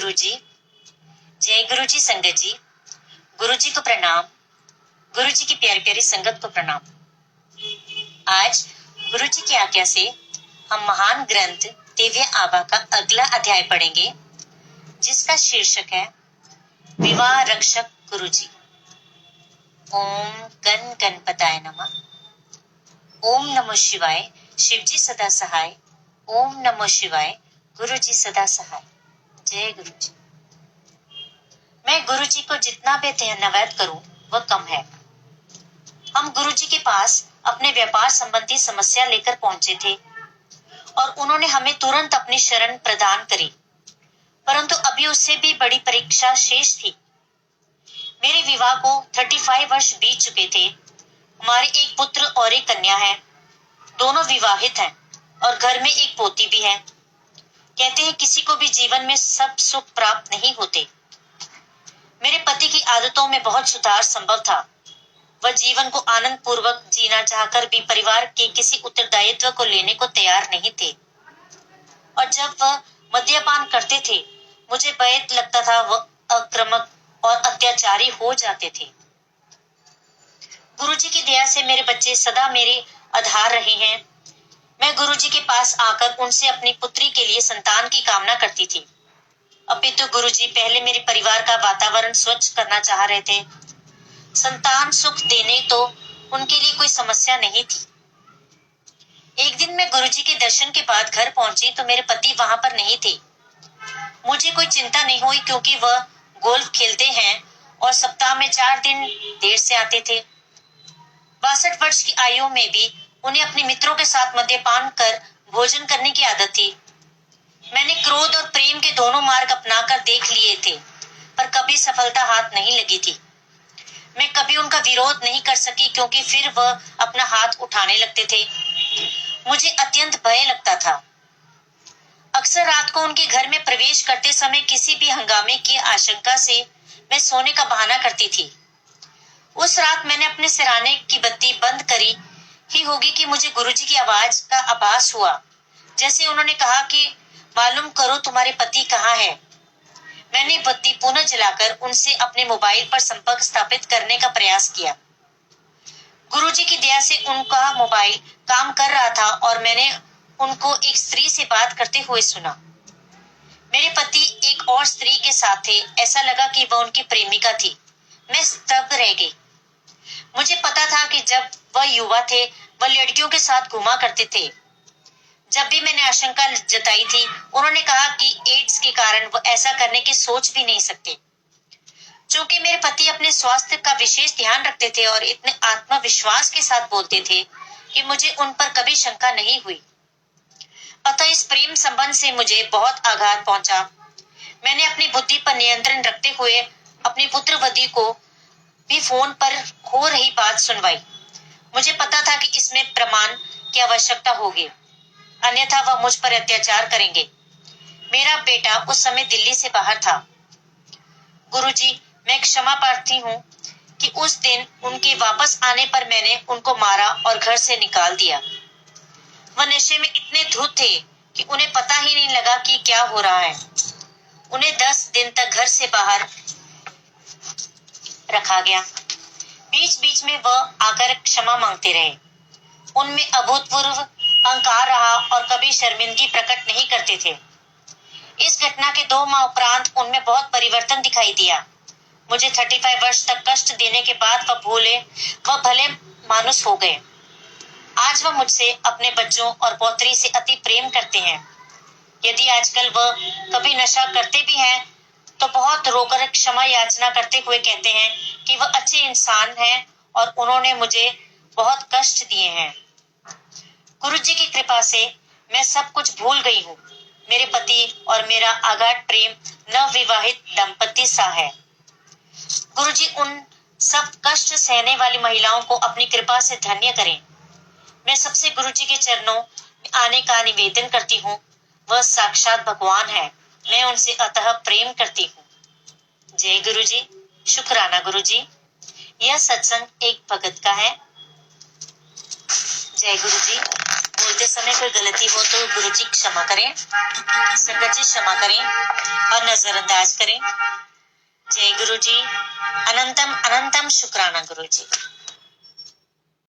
गुरु जी। जय गुरु जी संगत जी। गुरु जी को प्रणाम। गुरु जी की प्यारी प्यारी संगत को प्रणाम। आज गुरु जी की आज्ञा से हम महान ग्रंथ दिव्य आभा का अगला अध्याय पढ़ेंगे, जिसका शीर्षक है विवाह रक्षक गुरु जी। ओम गण गणपताय नमः। ओम नमो शिवाय। शिव जी सदा सहाय। ओम नमो शिवाय। गुरु जी सदा सहाय। जय गुरु जी। मैं गुरु जी को जितना भी धन्यवाद करूं वह कम है। हम गुरु जी के पास अपने व्यापार संबंधी समस्या लेकर पहुंचे थे और उन्होंने हमें तुरंत अपनी शरण प्रदान करी, परंतु अभी उससे भी बड़ी परीक्षा शेष थी। मेरे विवाह को 35 वर्ष बीत चुके थे। हमारे एक पुत्र और एक कन्या है। दोनों विवाहित हैं और घर में एक पोती भी है। कहते हैं किसी को भी जीवन में सब सुख प्राप्त नहीं होते। मेरे पति की आदतों में बहुत सुधार संभव था। वह जीवन को आनंद पूर्वक जीना चाहकर भी परिवार के किसी उत्तरदायित्व को लेने को तैयार नहीं थे, और जब वह मद्यपान करते थे मुझे भय लगता था वह आक्रामक और अत्याचारी हो जाते थे। गुरुजी की दया से मेरे बच्चे सदा मेरे आधार रहे हैं। मैं गुरुजी के पास आकर उनसे अपनी पुत्री के लिए संतान की कामना करती थी। अपितु गुरुजी पहले मेरे परिवार का वातावरण स्वच्छ करना चाह रहे थे। संतान सुख देने तो उनके लिए कोई समस्या नहीं थी। एक दिन मैं गुरुजी के दर्शन के बाद घर पहुंची तो मेरे पति वहां पर नहीं थे। मुझे कोई चिंता नहीं हुई क्योंकि वह गोल्फ खेलते हैं और सप्ताह में 4 दिन देर से आते थे। 62 वर्ष की आयु में भी उन्हें अपने मित्रों के साथ मद्यपान कर भोजन करने की आदत थी। मैंने क्रोध और प्रेम के दोनों मार्ग अपनाकर देख लिए थे, पर कभी सफलता हाथ नहीं लगी थी। मैं कभी उनका विरोध नहीं कर सकी क्योंकि फिर वह अपना हाथ उठाने लगते थे। मुझे अत्यंत भय लगता था। अक्सर रात को उनके घर में प्रवेश करते समय किसी भी हंगामे की आशंका से मैं सोने का बहाना करती थी। उस रात मैंने अपने सिरहाने की बत्ती बंद करी ही होगी कि मुझे गुरुजी की आवाज का आभास हुआ, जैसे उन्होंने कहा कि मालूम करो तुम्हारे पति कहाँ है। मैंने बत्ती पुनः जलाकर उनसे अपने मोबाइल पर संपर्क स्थापित करने का प्रयास किया। गुरुजी की दया से उनका मोबाइल काम कर रहा था और मैंने उनको एक स्त्री से बात करते हुए सुना। मेरे पति एक और स्त्री के साथ थे। ऐसा लगा कि वह उनकी प्रेमिका थी। मैं स्तब्ध रह गई। मुझे पता था कि जब वह युवा थे वह लड़कियों के साथ घुमा करते थे। जब भी मैंने आशंका जताई थी उन्होंने कहा कि एड्स के कारण वो ऐसा करने की सोच भी नहीं सकते। चूंकि मेरे पति अपने स्वास्थ्य का विशेष ध्यान रखते थे और इतने आत्मविश्वास के साथ बोलते थे कि मुझे उन पर कभी शंका नहीं हुई। अतः इस प्रेम संबंध से मुझे बहुत आघात पहुंचा। मैंने अपनी बुद्धि पर नियंत्रण रखते हुए अपनी पुत्रवधू को भी फोन पर हो रही बात सुनवाई। मुझे पता था कि इसमें प्रमाण की आवश्यकता होगी, अन्यथा वह मुझ पर अत्याचार करेंगे। मेरा बेटा उस समय दिल्ली से बाहर था। गुरुजी, मैं क्षमा प्रार्थी हूँ कि उस दिन उनके वापस आने पर मैंने उनको मारा और घर से निकाल दिया। वह नशे में इतने धुत थे कि उन्हें पता ही नहीं लगा कि क्या हो रहा है। उन्हें 10 दिन तक घर से बाहर रखा गया। बीच बीच में वह आकर क्षमा मांगते रहे। उनमें अभूतपूर्व अहंकार रहा और कभी शर्मिंदगी प्रकट नहीं करते थे। इस घटना के 2 माह उपरांत उनमें बहुत परिवर्तन दिखाई दिया। मुझे 35 वर्ष तक कष्ट देने के बाद वह भले मानुस हो गए। आज वह मुझसे, अपने बच्चों और पौत्री से अति प्रेम करते हैं। यदि आजकल वह कभी नशा करते भी हैं तो बहुत रोकर क्षमा याचना करते हुए कहते हैं कि वह अच्छे इंसान हैं और उन्होंने मुझे बहुत कष्ट दिए हैं। गुरुजी की कृपा से मैं सब कुछ भूल गई हूँ। मेरे पति और मेरा अगाध प्रेम नवविवाहित दंपति सा है। गुरुजी उन सब कष्ट सहने वाली महिलाओं को अपनी कृपा से धन्य करें। मैं सबसे गुरुजी के चरणों में आने का निवेदन करती हूँ। वह साक्षात भगवान है। मैं उनसे अतः प्रेम करती हूँ। जय गुरुजी। शुक्राना गुरुजी। यह सत्संग एक भगत का है। जय गुरुजी। बोल बोलते समय कोई गलती हो तो गुरु जी क्षमा करें, संगत जी क्षमा करें और नजरअंदाज करें। जय गुरु जी। अनंतम अनंतम शुक्राना गुरु जी।